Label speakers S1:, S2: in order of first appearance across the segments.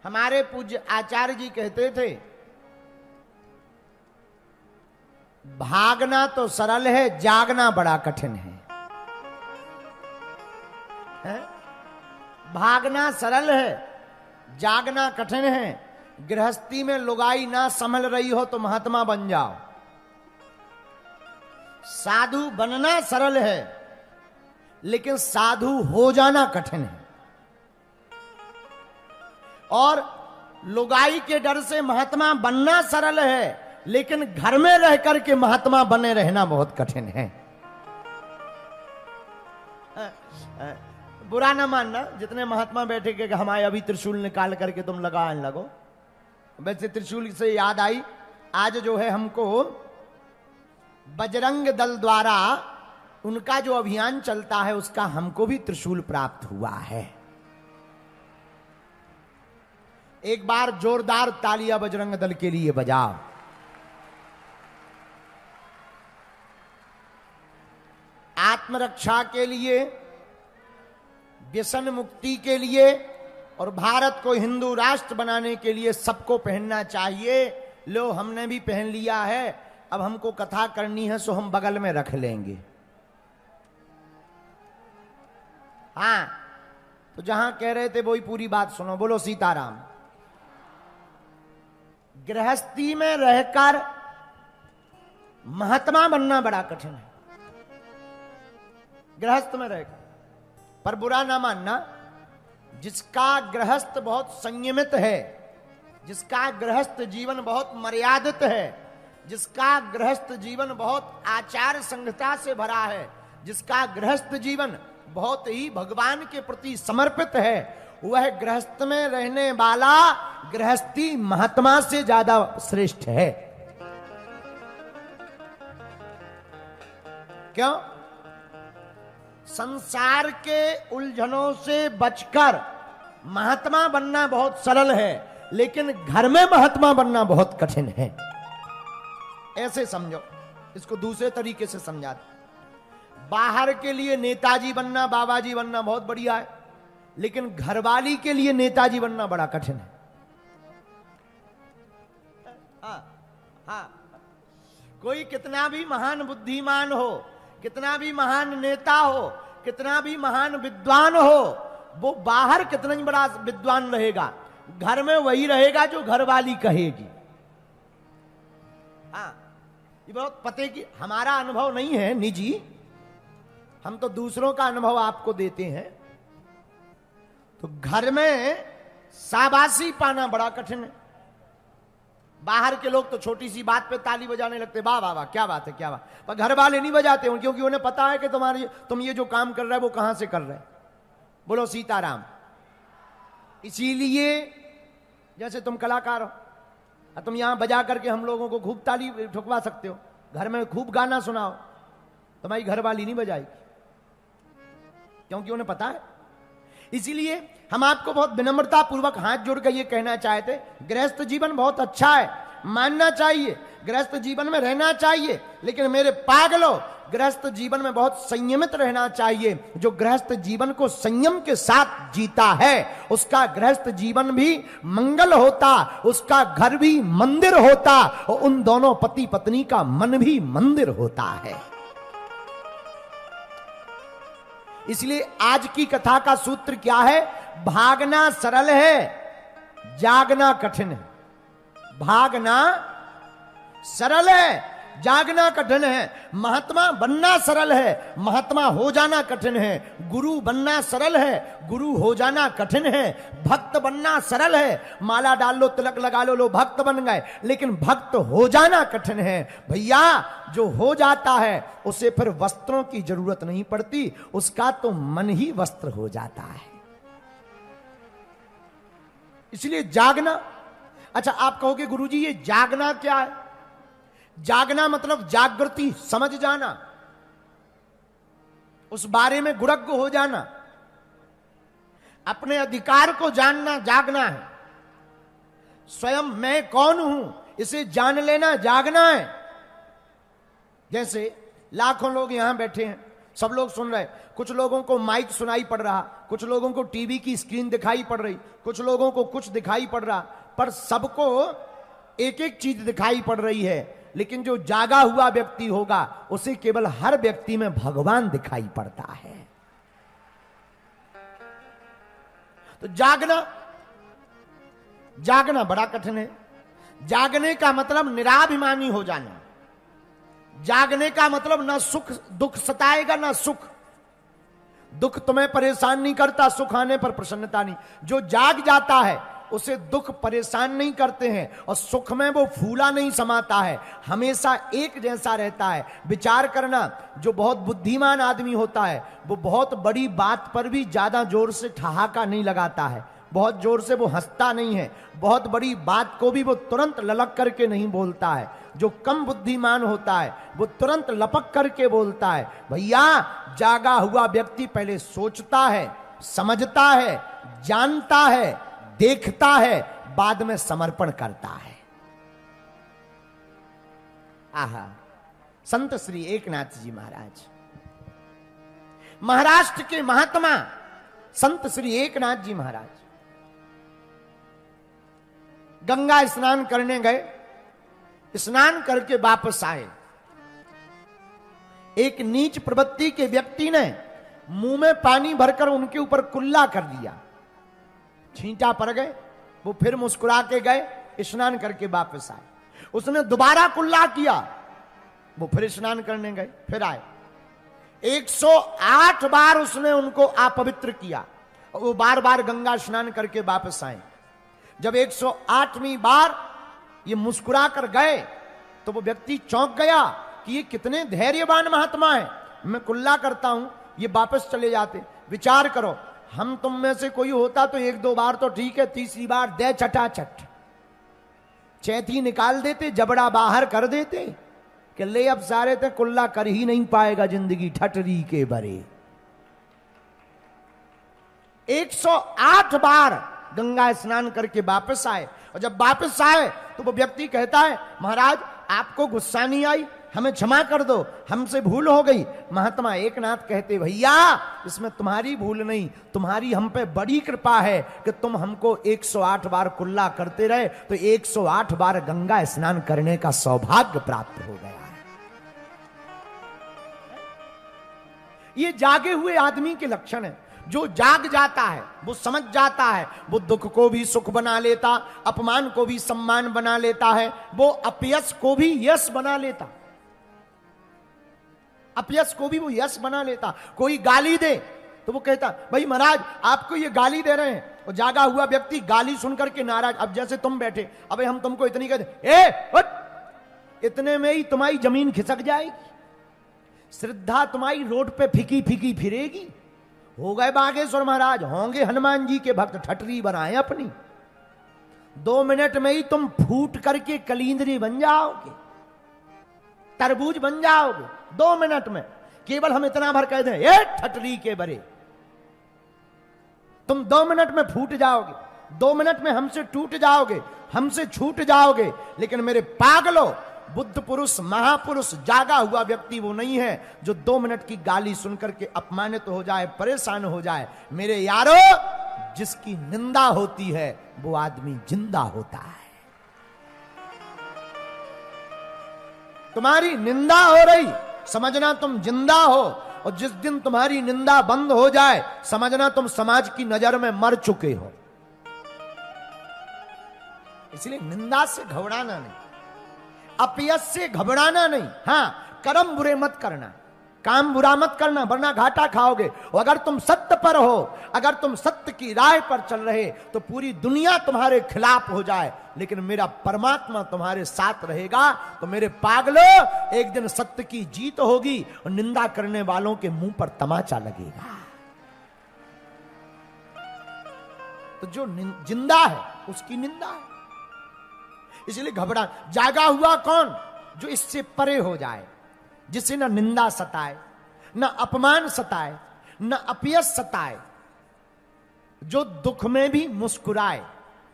S1: हमारे पूज्य आचार्य जी कहते थे, भागना तो सरल है, जागना बड़ा कठिन है। भागना सरल है, जागना कठिन है। गृहस्थी में लुगाई ना संभल रही हो तो महात्मा बन जाओ। साधु बनना सरल है, लेकिन साधु हो जाना कठिन है। और लुगाई के डर से महात्मा बनना सरल है, लेकिन घर में रह करके महात्मा बने रहना बहुत कठिन है। बुरा ना मानना, जितने महात्मा बैठे के हमारे अभी त्रिशूल निकाल करके तुम लगाने लगो। वैसे त्रिशूल से याद आई, आज जो है हमको बजरंग दल द्वारा उनका जो अभियान चलता है उसका हमको भी त्रिशूल प्राप्त हुआ है। एक बार जोरदार तालियां बजरंग दल के लिए बजाओ। आत्मरक्षा के लिए, व्यसन मुक्ति के लिए और भारत को हिंदू राष्ट्र बनाने के लिए सबको पहनना चाहिए। लो, हमने भी पहन लिया है। अब हमको कथा करनी है सो हम बगल में रख लेंगे। हाँ, तो जहां कह रहे थे वही पूरी बात सुनो। बोलो सीताराम। गृहस्थी में रहकर महात्मा बनना बड़ा कठिन है, गृहस्थ में रहकर। पर बुरा ना मानना, जिसका गृहस्थ बहुत संयमित है, जिसका गृहस्थ जीवन बहुत मर्यादित है, जिसका गृहस्थ जीवन बहुत आचार संहिता से भरा है, जिसका गृहस्थ जीवन बहुत ही भगवान के प्रति समर्पित है, वह गृहस्थ में रहने वाला गृहस्थी महात्मा से ज्यादा श्रेष्ठ है। क्यों? संसार के उलझनों से बचकर महात्मा बनना बहुत सरल है, लेकिन घर में महात्मा बनना बहुत कठिन है। ऐसे समझो, इसको दूसरे तरीके से समझाते। बाहर के लिए नेताजी बनना, बाबाजी बनना बहुत बढ़िया है, लेकिन घरवाली के लिए नेताजी बनना बड़ा कठिन है। हाँ, कोई कितना भी महान बुद्धिमान हो, कितना भी महान नेता हो, कितना भी महान विद्वान हो, वो बाहर कितना ही बड़ा विद्वान रहेगा, घर में वही रहेगा जो घरवाली कहेगी। हाँ, ये बहुत पते की हमारा अनुभव नहीं है निजी, हम तो दूसरों का अनुभव आपको देते हैं। तो घर में शाबाशी पाना बड़ा कठिन है। बाहर के लोग तो छोटी सी बात पे ताली बजाने लगते, वाह वाह वाह, क्या बात है, क्या बात। पर घर वाले नहीं बजाते हैं, क्योंकि उन्हें पता है कि तुम ये जो काम कर रहे हो वो कहां से कर रहे हो। बोलो सीताराम। इसीलिए जैसे तुम कलाकार हो, तुम यहां बजा करके हम लोगों को खूब ताली ठुकवा सकते हो, घर में खूब गाना सुनाओ, तुम्हारी घर वाली नहीं बजाएगी, क्योंकि उन्हें पता है। इसीलिए हम आपको बहुत विनम्रता पूर्वक हाथ जोड़कर यह कहना चाहते, गृहस्थ जीवन बहुत अच्छा है, मानना चाहिए, गृहस्थ जीवन में रहना चाहिए, लेकिन मेरे पागलों, गृहस्थ जीवन में बहुत संयमित रहना चाहिए। जो गृहस्थ जीवन को संयम के साथ जीता है, उसका गृहस्थ जीवन भी मंगल होता, उसका घर भी मंदिर होता, और उन दोनों पति पत्नी का मन भी मंदिर होता है। इसलिए आज की कथा का सूत्र क्या है? भागना सरल है, जागना कठिन है। भागना सरल है, जागना कठिन है। महात्मा बनना सरल है, महात्मा हो जाना कठिन है। गुरु बनना सरल है, गुरु हो जाना कठिन है। भक्त बनना सरल है, माला डाल लो, तिलक लगा लो, भक्त बन गए। लेकिन भक्त हो जाना कठिन है। भैया, जो हो जाता है उसे फिर वस्त्रों की जरूरत नहीं पड़ती, उसका तो मन ही वस्त्र हो जाता है। इसलिए जागना। अच्छा, आप कहोगे गुरुजी ये जागना क्या है? जागना मतलब जागृति, समझ जाना, उस बारे में गुरज्ञ हो जाना, अपने अधिकार को जानना, जागना है। स्वयं मैं कौन हूं इसे जान लेना, जागना है। जैसे लाखों लोग यहां बैठे हैं, सब लोग सुन रहे, कुछ लोगों को माइक सुनाई पड़ रहा, कुछ लोगों को टीवी की स्क्रीन दिखाई पड़ रही, कुछ लोगों को कुछ दिखाई पड़ रहा, पर सबको एक एक चीज दिखाई पड़ रही है। लेकिन जो जागा हुआ व्यक्ति होगा उसे केवल हर व्यक्ति में भगवान दिखाई पड़ता है। तो जागना बड़ा कठिन है। जागने का मतलब निराभिमानी हो जाना। जागने का मतलब ना सुख दुख सताएगा ना सुख। दुख तुम्हें परेशान नहीं करता, सुख आने पर प्रसन्नता नहीं। जो जाग जाता है उसे दुख परेशान नहीं करते हैं और सुख में वो फूला नहीं समाता है, हमेशा एक जैसा रहता है। विचार करना, जो बहुत बुद्धिमान आदमी होता है वो बहुत बड़ी बात पर भी ज्यादा जोर से ठहाका नहीं लगाता है, बहुत जोर से वो हंसता नहीं है, बहुत बड़ी बात को भी वो तुरंत ललक करके नहीं बोलता है। जो कम बुद्धिमान होता है वो तुरंत लपक करके बोलता है। भैया, जागा हुआ व्यक्ति पहले सोचता है, समझता है, जानता है, देखता है, बाद में समर्पण करता है। आहा, संत श्री एकनाथ जी महाराज, महाराष्ट्र के महात्मा संत श्री एकनाथ जी महाराज गंगा स्नान करने गए। स्नान करके वापस आए। एक नीच प्रवृत्ति के व्यक्ति ने मुंह में पानी भरकर उनके ऊपर कुल्ला कर दिया, छींटा पड़ गए। वो फिर मुस्कुरा के गए, स्नान करके वापस आए। उसने दोबारा कुल्ला किया, वो फिर स्नान करने गए, फिर आए। 108 बार उसने उनको अपवित्र किया। वो बार बार गंगा स्नान करके वापस आए। जब 108वीं बार ये मुस्कुरा कर गए तो वो व्यक्ति चौंक गया कि ये कितने धैर्यवान महात्मा है, मैं कुल्ला करता हूं ये वापस चले जाते। विचार करो, हम तुम में से कोई होता तो 1-2 बार तो ठीक है, तीसरी बार दे चटाचट चैती निकाल देते, जबड़ा बाहर कर देते कि ले अब सारे थे कुल्ला कर ही नहीं पाएगा जिंदगी ठटरी के बरे। 108 बार गंगा स्नान करके वापस आए। और जब वापस आए तो वो व्यक्ति कहता है, महाराज आपको गुस्सा नहीं आई, हमें क्षमा कर दो, हमसे भूल हो गई। महात्मा एकनाथ कहते, भैया इसमें तुम्हारी भूल नहीं, तुम्हारी हम पे बड़ी कृपा है कि तुम हमको 108 बार कुल्ला करते रहे तो 108 बार गंगा स्नान करने का सौभाग्य प्राप्त हो गया है। ये जागे हुए आदमी के लक्षण है। जो जाग जाता है वो समझ जाता है, वो दुख को भी सुख बना लेता, अपमान को भी सम्मान बना लेता है, वो अपयश को भी यश बना लेता, अपयश को भी वो यश बना लेता। कोई गाली दे तो वो कहता, भाई महाराज आपको ये गाली दे रहे हैं। और जागा हुआ व्यक्ति गाली सुनकर के नाराज, अब जैसे तुम बैठे, अबे हम तुमको इतनी कहते, ए उठ, इतने में ही तुम्हारी जमीन खिसक जाएगी, श्रद्धा तुम्हारी रोड पे फीकी फीकी फिरेगी। हो गए बागेश्वर महाराज, होंगे हनुमान जी के भक्त, ठटरी बनाए अपनी। 2 मिनट में ही तुम फूट करके कलिंदरी बन जाओगे, तरबूज बन जाओगे 2 मिनट में। केवल हम इतना भर कह दें, ए ठटरी के बरे, तुम 2 मिनट में फूट जाओगे, 2 मिनट में हमसे टूट जाओगे, हमसे छूट जाओगे। लेकिन मेरे पागलों, बुद्ध पुरुष, महापुरुष, जागा हुआ व्यक्ति वो नहीं है जो 2 मिनट की गाली सुनकर के अपमानित हो जाए, परेशान हो जाए। मेरे यारो, जिसकी निंदा होती है वो आदमी जिंदा होता है। तुम्हारी निंदा हो रही, समझना तुम जिंदा हो, और जिस दिन तुम्हारी निंदा बंद हो जाए समझना तुम समाज की नजर में मर चुके हो। इसलिए निंदा से घबराना नहीं, अपयश से घबराना नहीं। हां, कर्म बुरे मत करना, काम बुरा मत करना, वरना घाटा खाओगे। और अगर तुम सत्य पर हो, अगर तुम सत्य की राह पर चल रहे तो पूरी दुनिया तुम्हारे खिलाफ हो जाए, लेकिन मेरा परमात्मा तुम्हारे साथ रहेगा। तो मेरे पागलों, एक दिन सत्य की जीत होगी और निंदा करने वालों के मुंह पर तमाचा लगेगा। तो जो जिंदा है उसकी निंदा है, इसलिए घबरा। जागा हुआ कौन? जो इससे परे हो जाए, जिसे न निंदा सताए, न अपमान सताए, न अपयश सताए, जो दुख में भी मुस्कुराए।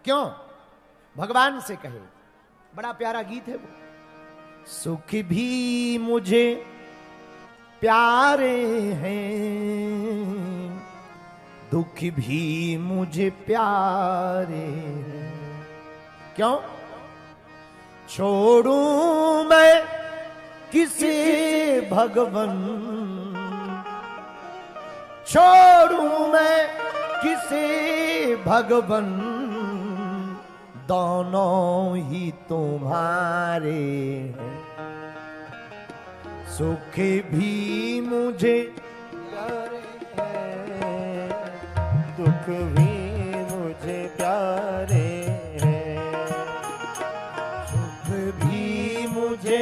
S1: क्यों? भगवान से कहे, बड़ा प्यारा गीत है वो, सुख भी मुझे प्यारे हैं, दुख भी मुझे प्यारे हैं। क्यों छोड़ूं मैं किसे भगवन, छोड़ूं मैं किसे भगवन, दोनों ही तुम्हारे हैं। सुख भी मुझे प्यारे हैं,
S2: दुख भी मुझे प्यारे हैं।
S1: सुख भी मुझे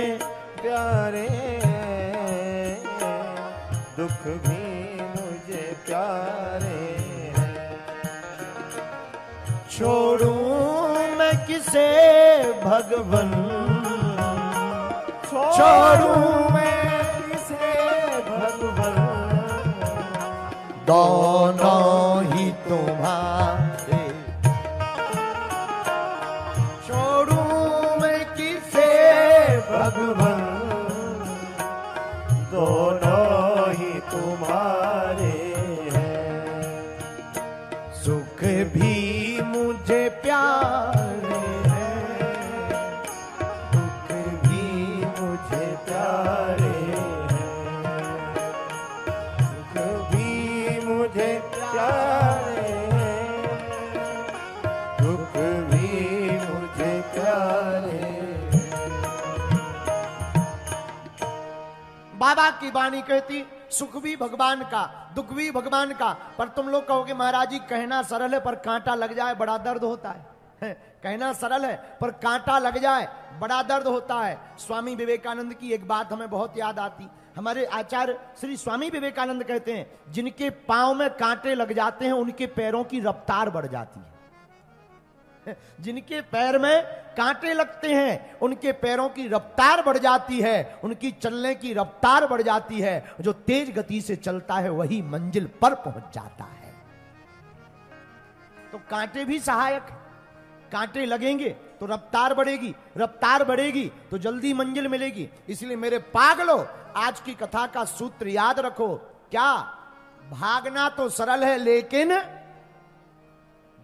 S2: प्यारे हैं, दुख भी मुझे प्यारे हैं।
S1: छोड़ूं मैं किसे भगवन, छोड़ूं मैं
S2: किसे भगवन,
S1: दोनों ही तुम्हारे। छोड़ूं मैं किसे भगवन,
S2: दोनों ही तुम्हारे हैं।
S1: सुख भी मुझे प्यारे हैं,
S2: दुख भी मुझे प्यारे हैं। दुख भी मुझे प्यारे हैं, दुख भी मुझे प्यारे हैं।
S1: बाबा की वाणी कहती सुख भी भगवान का, दुख भी भगवान का। पर तुम लोग कहोगे महाराज जी कहना सरल है पर कांटा लग जाए बड़ा दर्द होता है। कहना सरल है पर कांटा लग जाए बड़ा दर्द होता है। स्वामी विवेकानंद की एक बात हमें बहुत याद आती। हमारे आचार्य श्री स्वामी विवेकानंद कहते हैं जिनके पांव में कांटे लग जाते हैं उनके पैरों की रफ्तार बढ़ जाती है। जिनके पैर में कांटे लगते हैं उनके पैरों की रफ्तार बढ़ जाती है, उनकी चलने की रफ्तार बढ़ जाती है। जो तेज गति से चलता है वही मंजिल पर पहुंच जाता है। तो कांटे भी सहायक, कांटे लगेंगे तो रफ्तार बढ़ेगी, रफ्तार बढ़ेगी तो जल्दी मंजिल मिलेगी। इसलिए मेरे पागलो आज की कथा का सूत्र याद रखो। क्या भागना तो सरल है लेकिन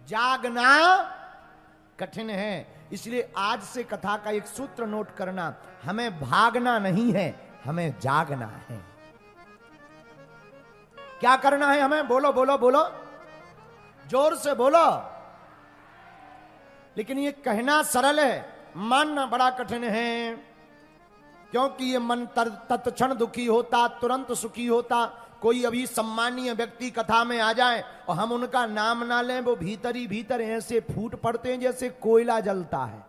S1: जागना कठिन है। इसलिए आज से कथा का एक सूत्र नोट करना, हमें भागना नहीं है, हमें जागना है। क्या करना है हमें? बोलो बोलो बोलो, जोर से बोलो। लेकिन ये कहना सरल है, मानना बड़ा कठिन है। क्योंकि ये मन तत्क्षण दुखी होता, तुरंत सुखी होता। कोई अभी सम्मानीय व्यक्ति कथा में आ जाए और हम उनका नाम ना लें, वो भीतर ही भीतर ऐसे फूट पड़ते हैं जैसे कोयला जलता है।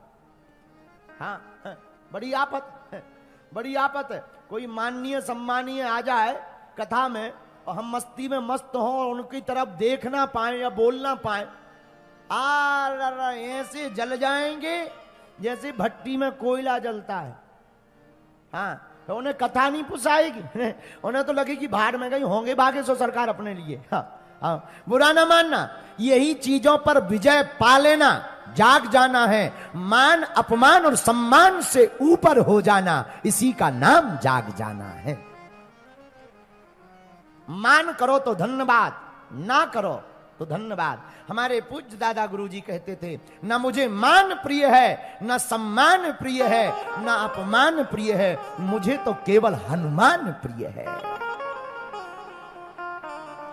S1: हाँ, बड़ी आफत, बड़ी आफत है। कोई माननीय सम्मानीय आ जाए कथा में और हम मस्ती में मस्त हों और उनकी तरफ देख ना पाए या बोल ना पाए, ऐसे जल जाएंगे जैसे भट्टी में कोयला जलता है। हाँ, तो उन्हें कथा नहीं पुसाएगी, उन्हें तो लगे कि भाड़ में गई होंगे भागे सो सरकार अपने लिए। हाँ, बुरा ना मानना, यही चीजों पर विजय पा लेना, जाग जाना है। मान अपमान और सम्मान से ऊपर हो जाना, इसी का नाम जाग जाना है। मान करो तो धन्यवाद, ना करो तो धन्यवाद। हमारे पूज्य दादा गुरुजी कहते थे, ना मुझे मान प्रिय है, ना सम्मान प्रिय है, ना अपमान प्रिय है, मुझे तो केवल हनुमान प्रिय है।